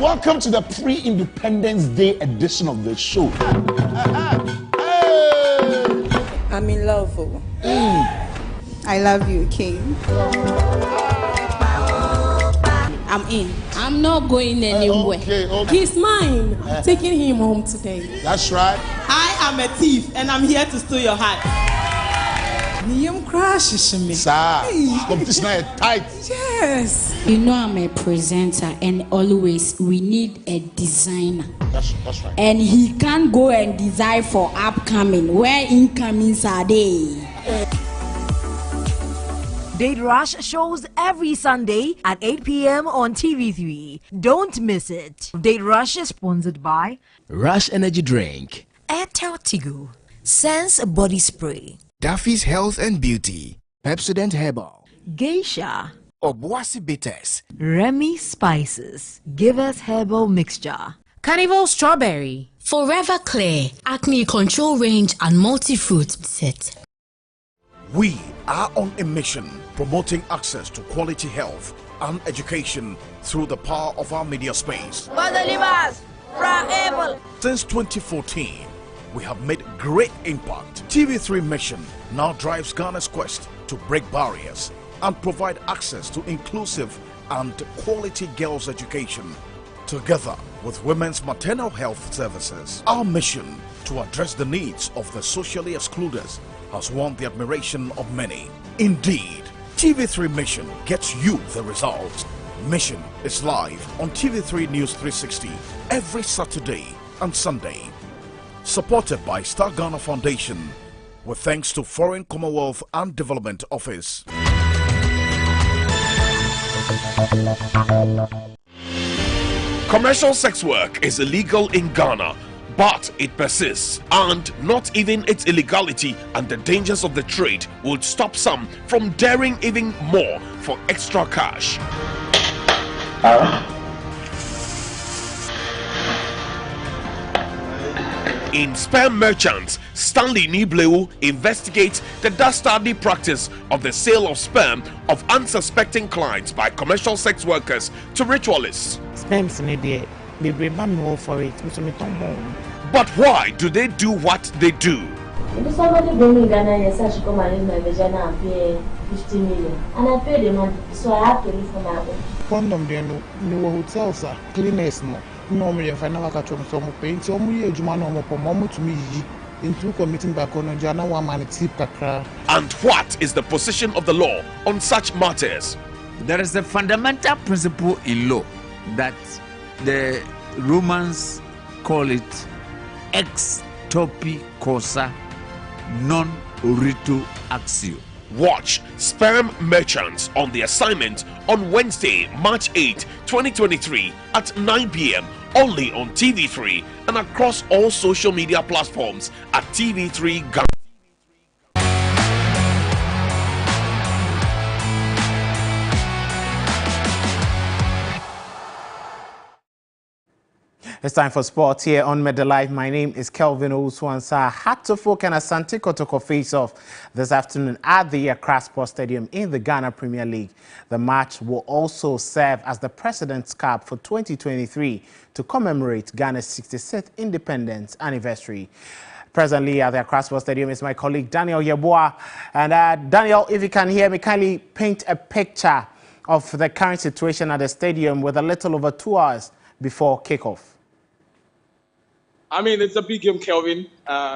Welcome to the pre-Independence Day edition of the show. I'm in love. I love you, King. I'm in. I'm not going anywhere. Okay. He's mine. I'm taking him home today. That's right. I am a thief and I'm here to steal your heart. Sir, competition is tight. Yes. You know I'm a presenter and always we need a designer. That's right. And he can't go and design for upcoming. Where incomings are they? Date Rush shows every Sunday at 8 p.m. on TV3. Don't miss it. Date Rush is sponsored by Rush Energy Drink, Airtel Tigo, Sense Body Spray, Duffy's Health and Beauty, Pepsodent Herbal, Geisha, Obuasi Bitters, Remy Spices, Give Us Herbal Mixture, Carnival Strawberry, Forever Clear, Acne Control Range and Multi-Fruit Set. We are on a mission promoting access to quality health and education through the power of our media space. Since 2014, we have made great impact. TV3 mission now drives Ghana's quest to break barriers and provide access to inclusive and quality girls' education, together with women's maternal health services. Our mission to address the needs of the socially excluded has won the admiration of many. Indeed, TV3 Mission gets you the results. Mission is live on TV3 News 360 every Saturday and Sunday. Supported by Star Ghana Foundation, with thanks to Foreign Commonwealth and Development Office. Commercial sex work is illegal in Ghana, but it persists, and not even its illegality and the dangers of the trade would stop some from daring even more for extra cash. In Sperm Merchants, Stanley Nibleu investigates the dastardly practice of the sale of sperm of unsuspecting clients by commercial sex workers to ritualists. Sperms in there, they bring more for it. But why do they do what they do? If somebody bring me Ghana and says she come and leave my vagina and pay 50 million, and I pay the money, so I have to leave for my own. Condom there no hotels are cleaners no. Normally, if I never catch them, some paint, some year Juma no more to me. Into committing back on Jana one man tip kakra. And what is the position of the law on such matters? There is a fundamental principle in law that the Romans call it ex topi causa non orito axio. Watch Sperm Merchants on The Assignment on Wednesday, March 8, 2023 at 9 p.m. only on TV3 and across all social media platforms at TV3 Ghana. It's time for sports here on Meda Live. My name is Kelvin Owusu-Ansah. Hatofok and Asante Kotoko face-off this afternoon at the Accra Sports Stadium in the Ghana Premier League. The match will also serve as the President's Cup for 2023 to commemorate Ghana's 66th independence anniversary. Presently at the Accra Sports Stadium is my colleague Daniel Yeboah. And Daniel, if you can hear me, kindly paint a picture of the current situation at the stadium with a little over 2 hours before kickoff. I mean, it's a big game, Kelvin.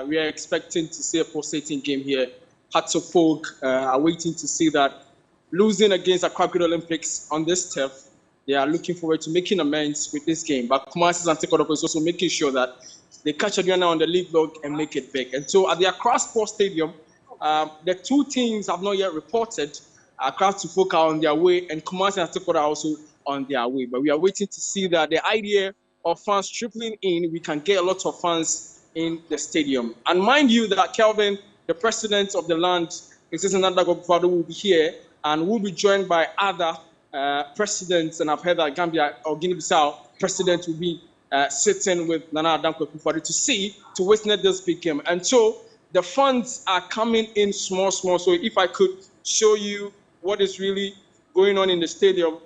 We are expecting to see a pulsating game here. Hearts of Folk are waiting to see that. Losing against Accra Great Olympics on this turf, they are looking forward to making amends with this game. But Kumasi and Tekodoko is also making sure that they catch Adriana on the league log and make it big. And so at the Accra Sports Stadium, the two teams have not yet reported. Accra to Folk are on their way, and Kumasi and Tekodoko are also on their way. But we are waiting to see that the idea of fans tripling in, we can get a lot of fans in the stadium. And mind you that Kelvin, the president of the land, Mrs. Nanda Gobufado, will be here and will be joined by other presidents, and I've heard that Gambia or Guinea-Bissau president will be sitting with Nana Addo Akufo-Addo to witness this big game. And so the funds are coming in small. So if I could show you what is really going on in the stadium,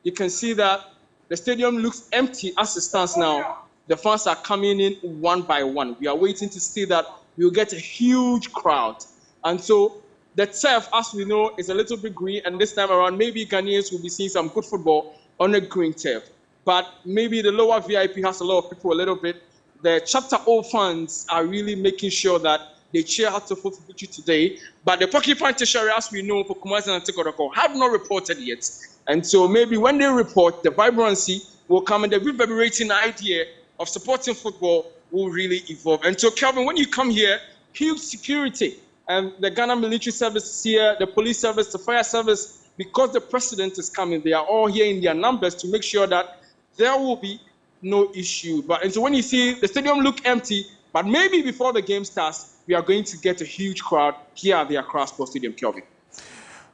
you can see that the stadium looks empty as it stands now. The funds are coming in one by one. We are waiting to see that we'll get a huge crowd. And so the turf, as we know, is a little bit green, and this time around, maybe Ghanaians will be seeing some good football on a green turf. But maybe the lower VIP has a lot of people a little bit. The Chapter O funds are really making sure that they cheer Hatofo for victory today. But the Porcupine Tertiary, as we know, for Kumasi and Ante Kotoko, have not reported yet. And so maybe when they report, the vibrancy will come, and the reverberating idea of supporting football will really evolve. And so, Kelvin, when you come here, huge security, and the Ghana military service is here, the police service, the fire service, because the president is coming, they are all here in their numbers to make sure that there will be no issue. And so when you see the stadium look empty, but maybe before the game starts, we are going to get a huge crowd here at the Accra Sports Stadium, Kelvin.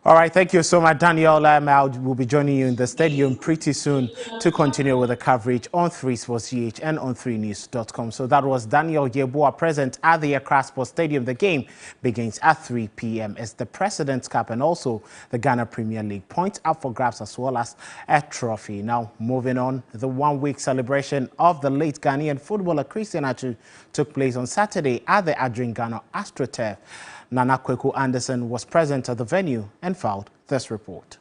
All right, thank you so much, Daniel. I will be joining you in the stadium pretty soon to continue with the coverage on 3 Sports GH and on 3news.com. So that was Daniel Yeboah present at the Accra Sports Stadium. The game begins at 3 p.m. It's the President's Cup and also the Ghana Premier League. Points up for grabs as well as a trophy. Now, moving on, the one-week celebration of the late Ghanaian footballer Christian Atsu took place on Saturday at the Adrian Ghana AstroTurf. Nana Kweku Anderson was present at the venue and filed this report.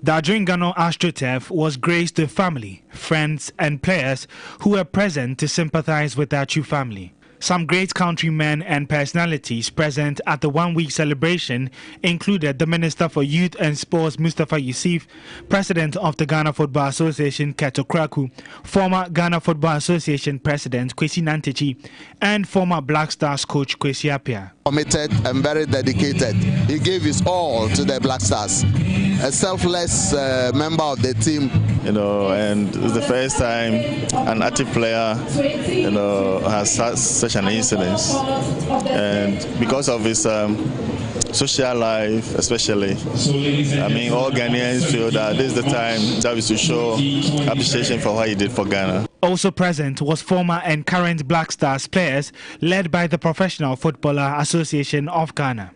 The Adrian Ghana AstroTurf was graced with family, friends and players who were present to sympathize with the Atsu family. Some great countrymen and personalities present at the one-week celebration included the Minister for Youth and Sports Mustafa Yusuf, President of the Ghana Football Association Keto Kraku, former Ghana Football Association President Kwesi Nantechi, and former Black Stars coach Kwesi Appiah. Committed and very dedicated. He gave his all to the Black Stars. A selfless member of the team. And it's the first time an active player, has had such an incident. And because of his social life, especially, all Ghanaians feel that this is the time that we should show appreciation for what he did for Ghana. Also present was former and current Black Stars players led by the Professional Footballer Association of Ghana.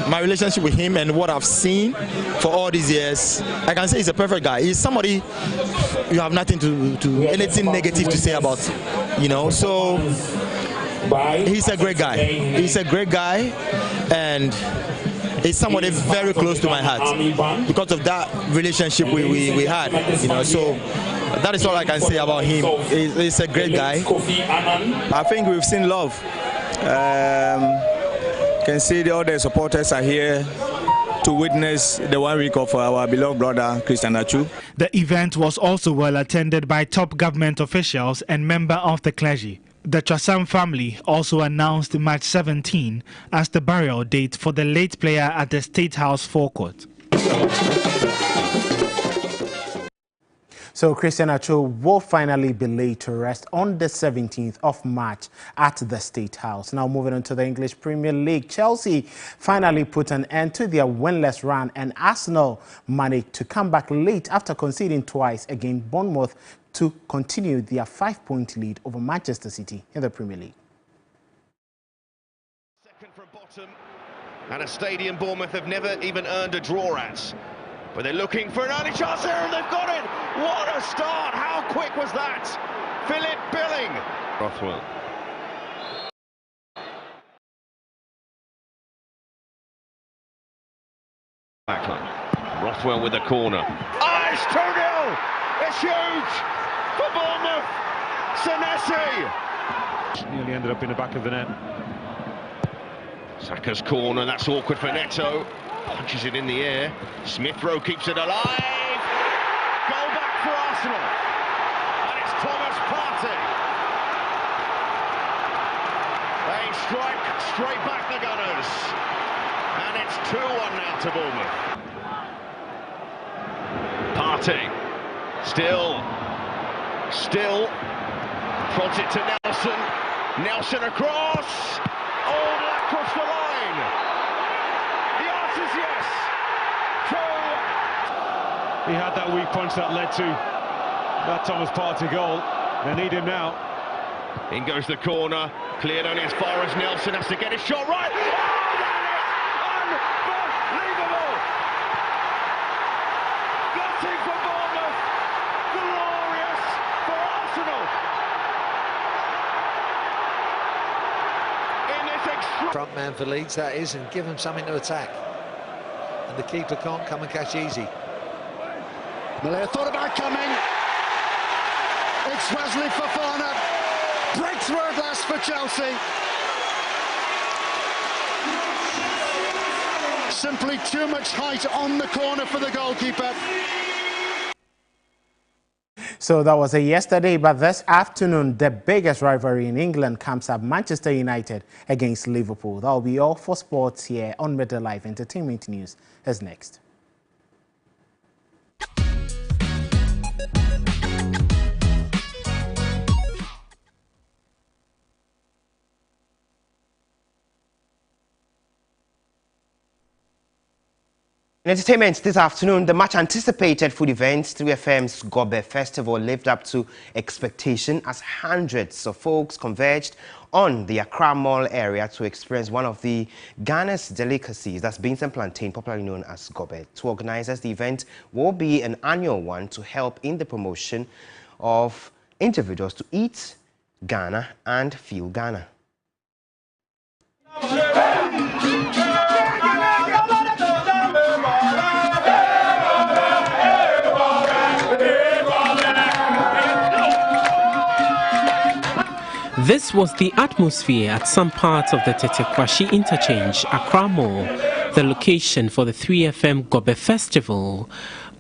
My relationship with him and what I've seen for all these years, I can say he's a perfect guy. He's somebody you have nothing to anything negative to say about, so he's a great guy. He's a great guy, and he's somebody very close to my heart because of that relationship we had, so that is all I can say about him. He's a great guy. I think we've seen love. Can see all the supporters are here to witness the 1 week of our beloved brother Christian Atsu. The event was also well attended by top government officials and members of the clergy. The Chasam family also announced March 17 as the burial date for the late player at the State House forecourt. So Christian Atsu will finally be laid to rest on the 17th of March at the State House. Now moving on to the English Premier League, Chelsea finally put an end to their winless run, and Arsenal managed to come back late after conceding twice against Bournemouth to continue their 5-point lead over Manchester City in the Premier League. Second from bottom, and a stadium Bournemouth have never even earned a draw at. But they're looking for an early chance here, and they've got it! What a start! How quick was that? Philip Billing. Rothwell. Backline. Rothwell with the corner. Ah, it's 2-0! It's huge for Bournemouth! Senesi! Nearly ended up in the back of the net. Saka's corner, that's awkward for Neto. Punches it in the air. Smith Rowe keeps it alive. Goal back for Arsenal. And it's Thomas Partey. They strike straight back the Gunners. And it's 2-1 now to Bournemouth. Partey. Still. Prods it to Nelson. Nelson across. Oh, that crossed the line. answer is yes. He had that weak punch that led to that Thomas Partey goal. They need him now. In goes the corner, cleared only as far as Nelson has to get his shot right. Oh, that is unbelievable! Gutting for Bournemouth, glorious for Arsenal. In this front man for Leeds, that is, and give them something to attack. And the keeper can't come and catch easy. Malaya thought about coming. It's Wesley Fofana. Breakthrough at last for Chelsea. Simply too much height on the corner for the goalkeeper. So that was a yesterday, but this afternoon, the biggest rivalry in England comes up: Manchester United against Liverpool. That will be all for sports here on Middle Life. Entertainment news is next. In entertainment this afternoon, the much anticipated food event 3FM's Gobe Festival lived up to expectation as hundreds of folks converged on the Accra Mall area to experience one of the Ghana's delicacies, that's beans and plantain, popularly known as Gobe. To organizers, the event will be an annual one to help in the promotion of individuals to eat Ghana and feel Ghana. This was the atmosphere at some parts of the Tetekwashi interchange, Accra Mall, the location for the 3FM Gobe Festival.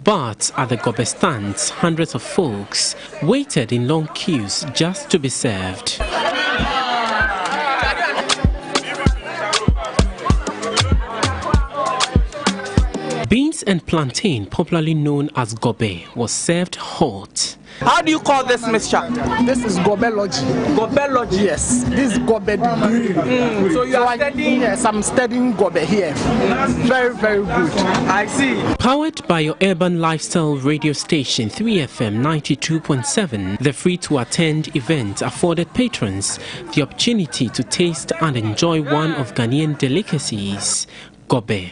But at the Gobe stands, hundreds of folks waited in long queues just to be served. Beans and plantain, popularly known as Gobe, was served hot. How do you call this mixture? This is Gobelogy. Gobelogy? Yes. This is Gobe degree. So you are studying? Yes, I'm studying Gobe here. Very, very good. I see. Powered by your urban lifestyle radio station 3FM 92.7, the free-to-attend event afforded patrons the opportunity to taste and enjoy one of Ghanaian delicacies, Gobe.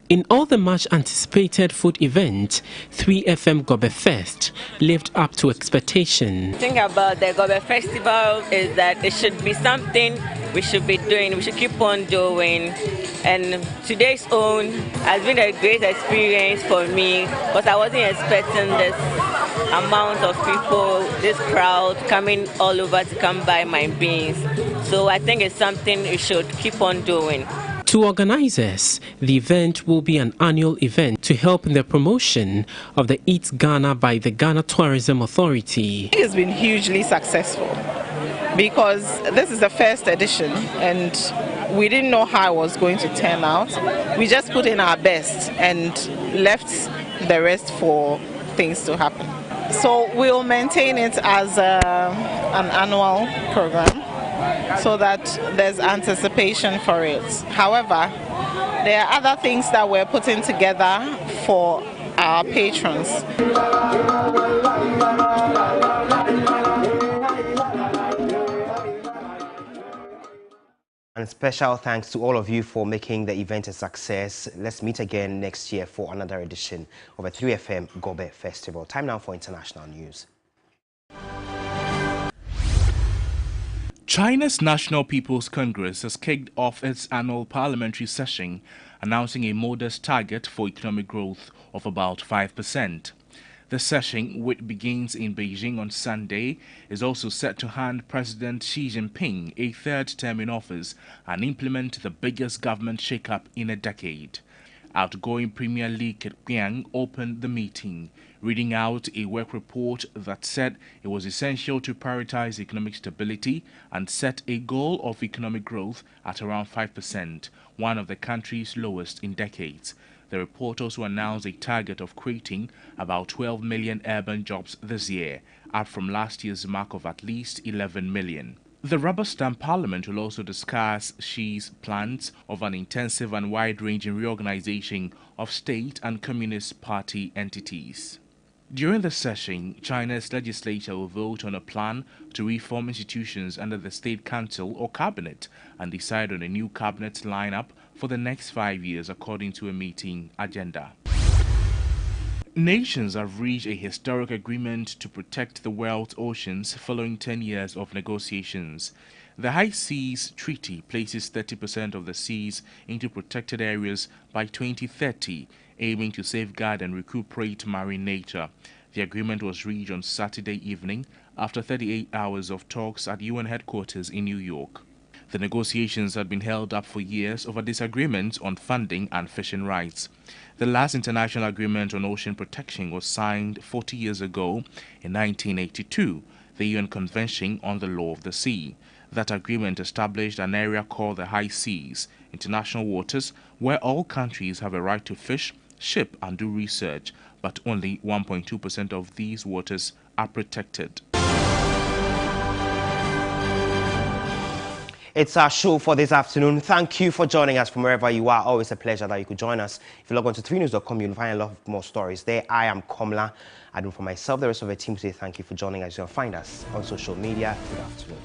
In all the much anticipated food event, 3FM Gobe Fest lived up to expectation. The thing about the Gobe Festival is that it should be something we should be doing, we should keep on doing. And today's own has been a great experience for me because I wasn't expecting this amount of people, this crowd coming all over to come buy my beans. So I think it's something we should keep on doing. To organizers, the event will be an annual event to help in the promotion of the Eat Ghana by the Ghana Tourism Authority. It has been hugely successful because this is the first edition and we didn't know how it was going to turn out. We just put in our best and left the rest for things to happen. So we'll maintain it as an annual program, so that there's anticipation for it. However, there are other things that we're putting together for our patrons. And special thanks to all of you for making the event a success. Let's meet again next year for another edition of a 3FM Gobe Festival. Time now for international news. China's National People's Congress has kicked off its annual parliamentary session, announcing a modest target for economic growth of about 5%. The session, which begins in Beijing on Sunday, is also set to hand President Xi Jinping a third term in office and implement the biggest government shake-up in a decade. Outgoing Premier Li Keqiang opened the meeting, reading out a work report that said it was essential to prioritize economic stability and set a goal of economic growth at around 5%, one of the country's lowest in decades. The report also announced a target of creating about 12 million urban jobs this year, up from last year's mark of at least 11 million. The rubber stamp parliament will also discuss Xi's plans of an intensive and wide-ranging reorganization of state and communist party entities. During the session, China's legislature will vote on a plan to reform institutions under the State Council or Cabinet and decide on a new cabinet lineup for the next 5 years according to a meeting agenda. Nations have reached a historic agreement to protect the world's oceans following 10 years of negotiations. The High Seas Treaty places 30% of the seas into protected areas by 2030, aiming to safeguard and recuperate marine nature. The agreement was reached on Saturday evening after 38 hours of talks at UN headquarters in New York. The negotiations had been held up for years over disagreements on funding and fishing rights. The last international agreement on ocean protection was signed 40 years ago in 1982, the UN Convention on the Law of the Sea. That agreement established an area called the High Seas, international waters, where all countries have a right to fish, ship and do research, but only 1.2% of these waters are protected. It's our show for this afternoon. Thank you for joining us from wherever you are. Always a pleasure that you could join us. If you log on to 3news.com, you'll find a lot more stories there. I am Komla. I do for myself, the rest of the team say thank you for joining us. You'll find us on social media. Good afternoon.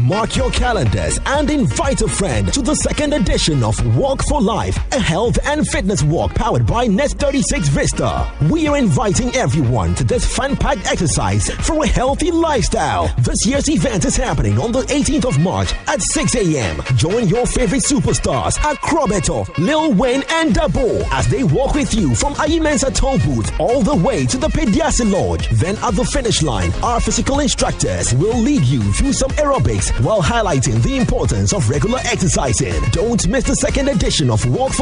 Mark your calendars and invite a friend to the second edition of Walk for Life, a health and fitness walk powered by Net36 Vista. We are inviting everyone to this fun-packed exercise for a healthy lifestyle. This year's event is happening on the 18th of March at 6 a.m. Join your favorite superstars Akrobeto, Lil Wayne and Dabo as they walk with you from Ayimensa toll booth all the way to the Pediasi Lodge. Then at the finish line, our physical instructors will lead you through some aerobics while highlighting the importance of regular exercising. Don't miss the second edition of Walk for